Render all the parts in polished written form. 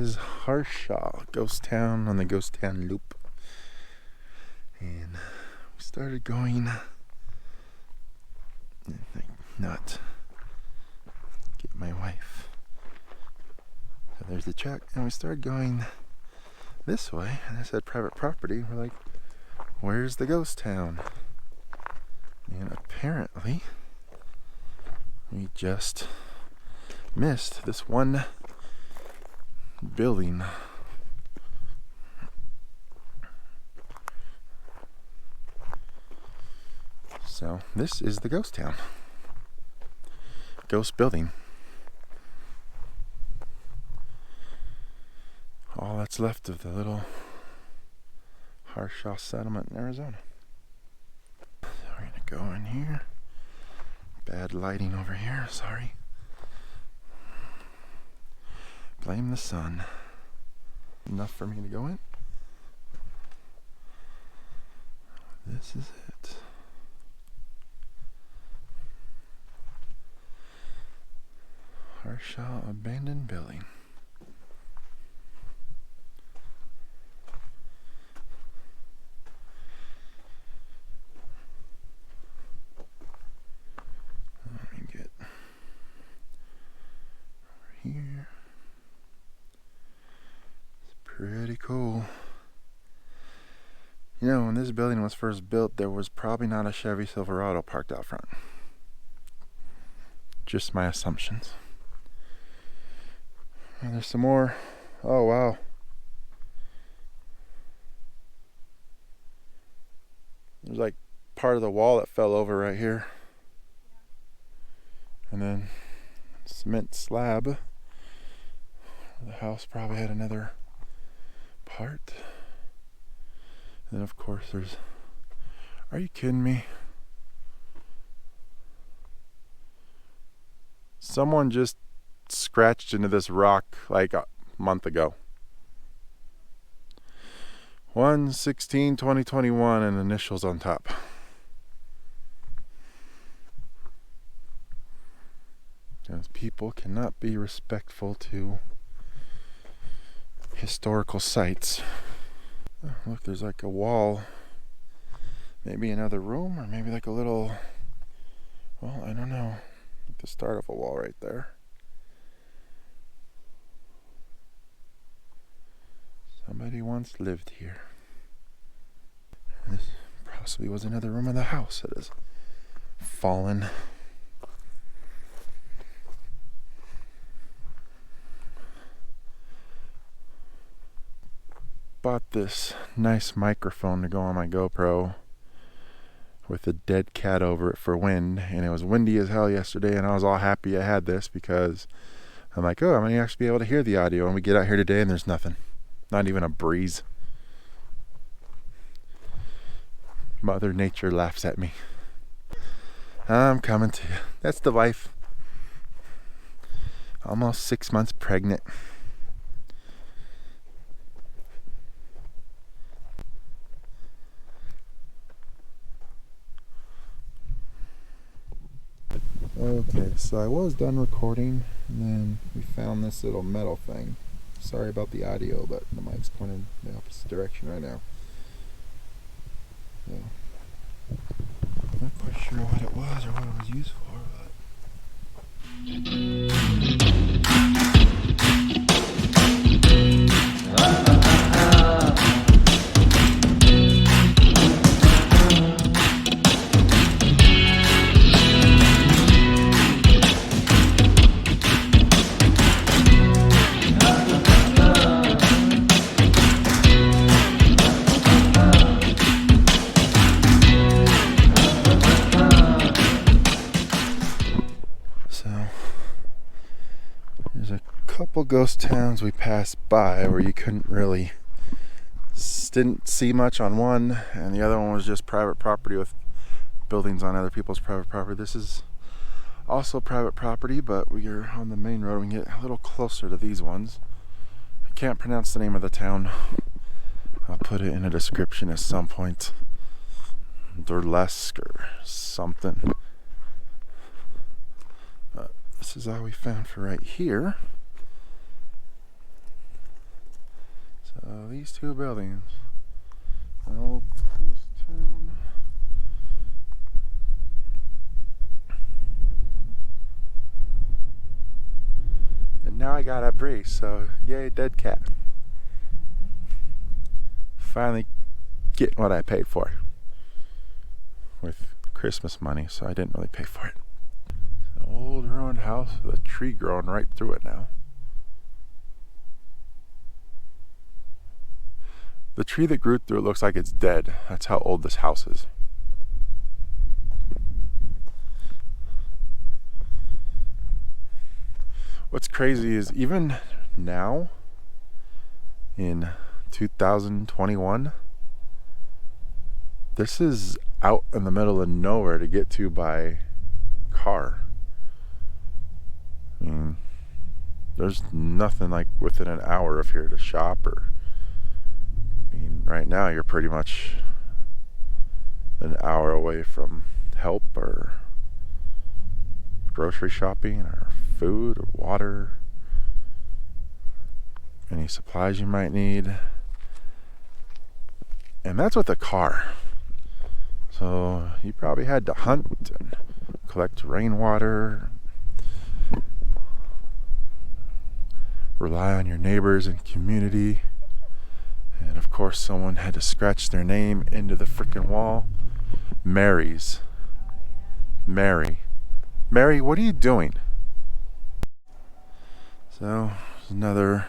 is Harshaw, ghost town on the ghost town loop. And we started going, not get my wife. So there's the check, and we started going this way, and I said private property. We're like, where's the ghost town? And apparently we just missed this one building. So this is the ghost town, ghost building. All that's left of the little Harshaw settlement in Arizona. So we're gonna go in here. Bad lighting over here, sorry. Blame the sun. Enough for me to go in. This is it. Harshaw abandoned building. Let me get over here. It's pretty cool. You know, when this building was first built, there was probably not a Chevy Silverado parked out front. Just my assumptions. And there's some more. Oh wow. There's like part of the wall that fell over right here. And then cement slab. The house probably had another part. And then of course there's, are you kidding me? Someone just scratched into this rock like a month ago. 1/16/2021 and initials on top. Because people cannot be respectful to historical sites. Oh, look, there's like a wall. Maybe another room, or maybe like a little, well, I don't know. Like the start of a wall right there. Somebody once lived here. This possibly was another room of the house that has fallen. Bought this nice microphone to go on my GoPro with a dead cat over it for wind, and it was windy as hell yesterday, and I was all happy I had this because I'm like, oh, I'm gonna actually be able to hear the audio. And we get out here today and there's nothing. Not even a breeze. Mother Nature laughs at me. I'm coming to you. That's the life. Almost 6 months pregnant. Okay, so I was done recording, and then we found this little metal thing. Sorry about the audio, but the mic's pointed in the opposite direction right now. So, I'm not quite sure what it was or what it was used for, couple ghost towns we passed by where you couldn't really, didn't see much on one, and the other one was just private property with buildings on other people's private property. This is also private property, but we are on the main road. We can get a little closer to these ones. I can't pronounce the name of the town. I'll put it in a description at some point. Durlesk or something. This is all we found for right here. these two buildings. An old ghost town. And now I got a brace, so yay, dead cat. Finally getting what I paid for with Christmas money, so I didn't really pay for it. It's an old ruined house with a tree growing right through it now. The tree that grew through it looks like it's dead. That's how old this house is. What's crazy is even now, in 2021, this is out in the middle of nowhere to get to by car. I mean, there's nothing like within an hour of here to shop, or I mean, right now you're pretty much an hour away from help or grocery shopping or food or water, any supplies you might need. And that's with a car. So you probably had to hunt and collect rainwater, rely on your neighbors and community, and of course someone had to scratch their name into the freaking wall. Mary's. Mary, what are you doing? So, another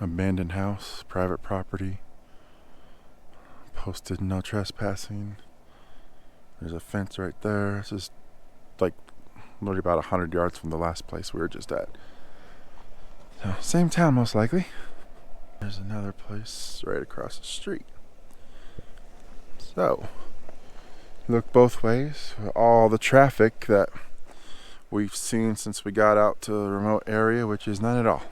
abandoned house, private property. Posted no trespassing. There's a fence right there. This is like literally about 100 yards from the last place we were just at. So, same town most likely. There's another place right across the street. So, look both ways. All the traffic that we've seen since we got out to the remote area, which is none at all.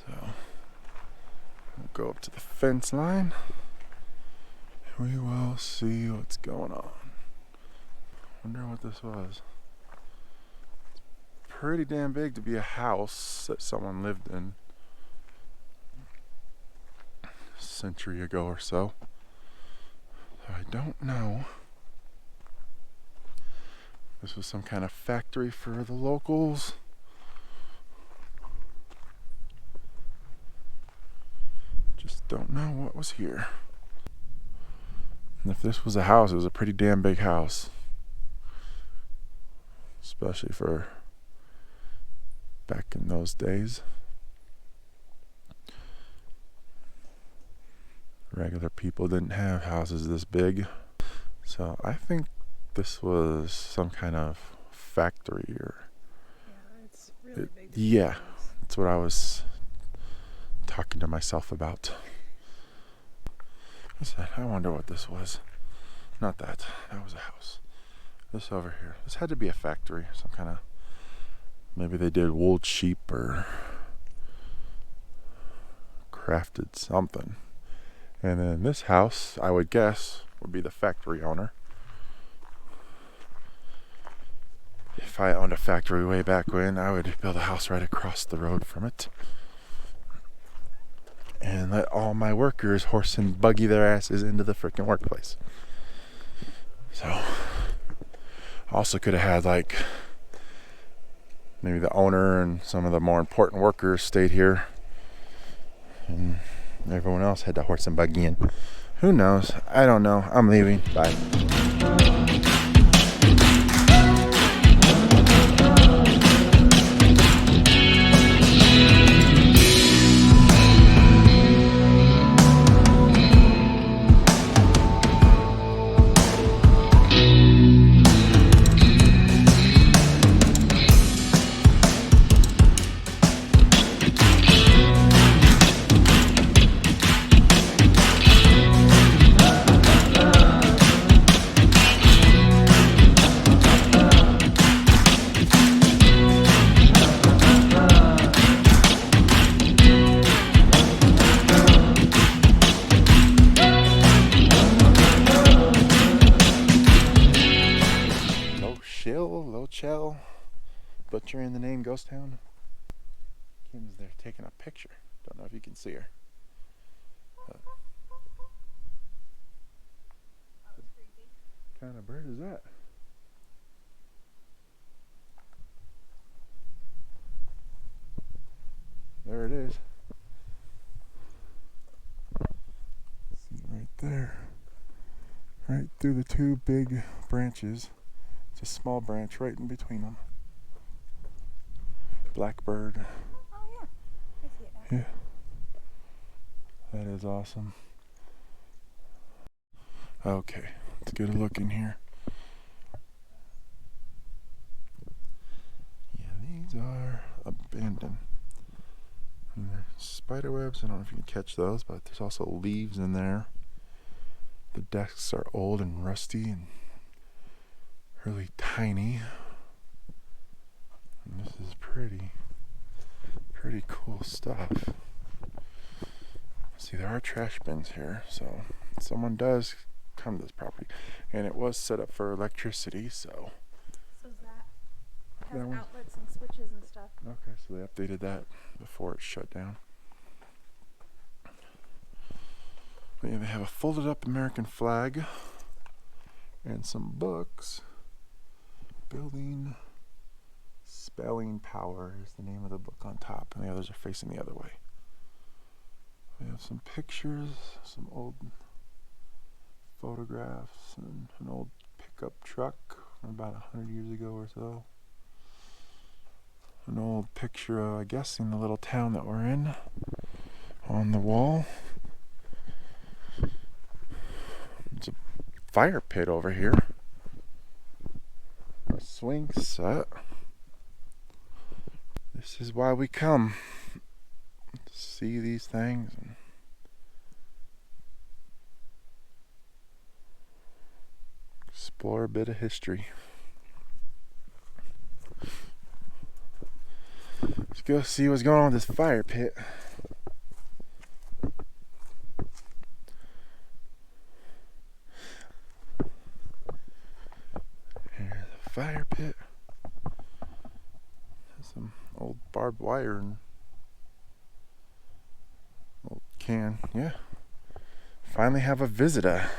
So, we'll go up to the fence line. We will see what's going on. Wonder what this was. It's pretty damn big to be a house that someone lived in a century ago or so. I don't know. This was some kind of factory for the locals. Just don't know what was here. And if this was a house, it was a pretty damn big house. Especially for back in those days. Regular people didn't have houses this big. So I think this was some kind of factory or... Yeah, it's really big. Yeah, that's what I was talking to myself about. What's that? I wonder what this was. Not that. That was a house. This over here. This had to be a factory. Some kind of... Maybe they did wooled sheep or... crafted something. And then this house, I would guess, would be the factory owner. If I owned a factory way back when, I would build a house right across the road from it. And let all my workers horse and buggy their asses into the freaking workplace. So, also could have had like, maybe the owner and some of the more important workers stayed here. And everyone else had to horse and buggy in. Who knows? I don't know. I'm leaving. Bye. Butchering the name Ghost Town. Kim's there taking a picture. Don't know if you can see her. That was creepy. What kind of bird is that? There it is. See right there. Right through the two big branches. It's a small branch right in between them. Blackbird. Oh yeah, I see it now. Yeah. That is awesome. Okay, let's get a look in here. Yeah, these are abandoned. And there's spider webs. I don't know if you can catch those, but there's also leaves in there. The desks are old and rusty and really tiny. And this is pretty cool stuff. See, there are trash bins here, so someone does come to this property. And it was set up for electricity, so. So that has That one? outlets and switches and stuff. Okay, so they updated that before it shut down. But yeah, they have a folded up American flag and some books. Building Spelling Power is the name of the book on top, and the others are facing the other way. We have some pictures, some old photographs, and an old pickup truck from about 100 years ago or so. An old picture of, I guess, in the little town that we're in on the wall. It's a fire pit over here. A swing set. This is why we come to see these things and explore a bit of history. Let's go see what's going on with this fire pit. Here's the fire pit. There's some old barbed wire and old can. Yeah. Finally have a visitor.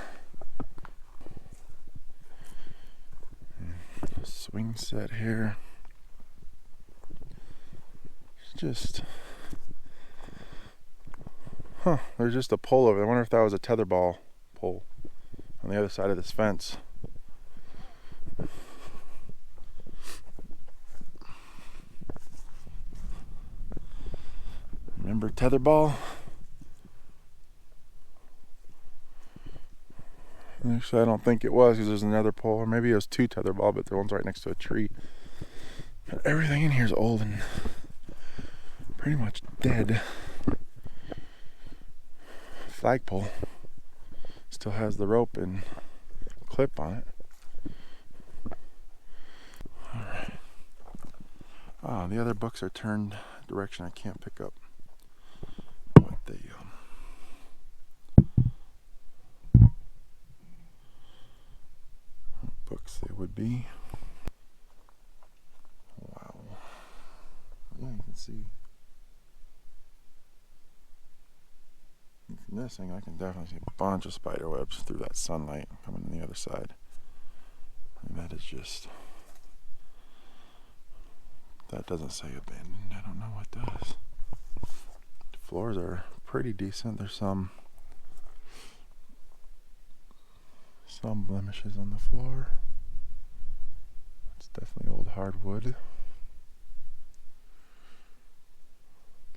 Swing set here. Just, there's just a pole over there. I wonder if that was a tetherball pole on the other side of this fence. Remember tetherball? Actually, I don't think it was, because there's another pole, or maybe it was two tetherball, but the one's right next to a tree. But everything in here is old and pretty much dead. Flagpole still has the rope and clip on it. Alright. Ah, the other books are turned direction I can't pick up what they books they would be. Wow. Yeah, you can see. From this thing, I can definitely see a bunch of spider webs through that sunlight coming on the other side. And that is just, that doesn't say abandoned. I don't know what does. The floors are pretty decent. There's some blemishes on the floor. It's definitely old hardwood.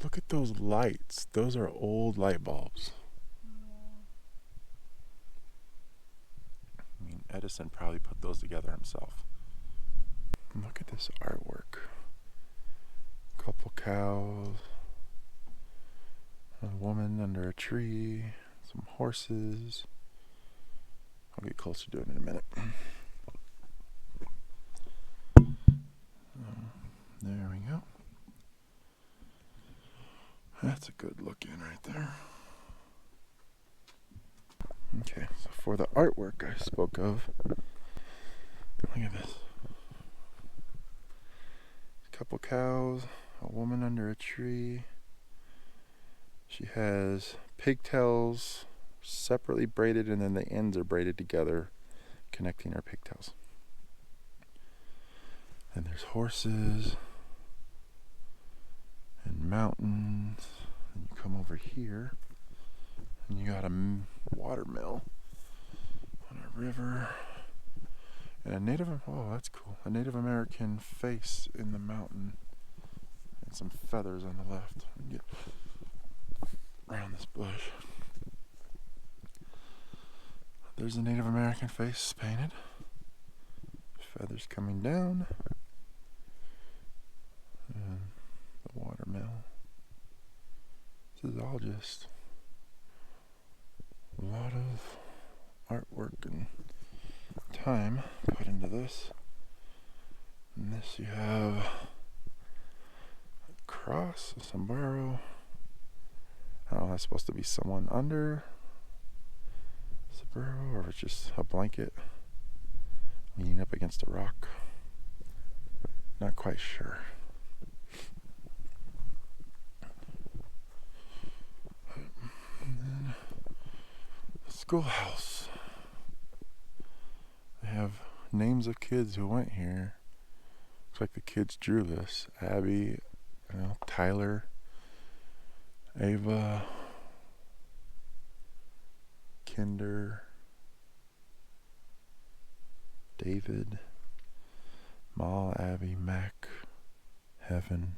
Look at those lights. Those are old light bulbs. I mean, Edison probably put those together himself. Look at this artwork. Couple cows. A woman under a tree. Some horses. I'll get closer to it in a minute. There we go. That's a good look in right there. Okay, so for the artwork I spoke of, look at this. A couple cows, a woman under a tree. She has pigtails separately braided, and then the ends are braided together, connecting her pigtails. And there's horses and mountains. And you come over here, and you got a watermill on a river. And a that's cool. A Native American face in the mountain. And some feathers on the left. Get around this bush. There's a Native American face painted. Feathers coming down. And the watermill. This is all just a lot of artwork and time put into this. And this you have a cross, a sombrero. I don't know if that's supposed to be someone under sombrero or if it's just a blanket leaning up against a rock. Not quite sure. And then the schoolhouse. They have names of kids who went here. Looks like the kids drew this. Abby, Tyler, Ava, Kinder, David, Mal, Abby, Mac, Heaven.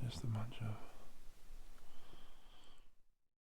Just a bunch of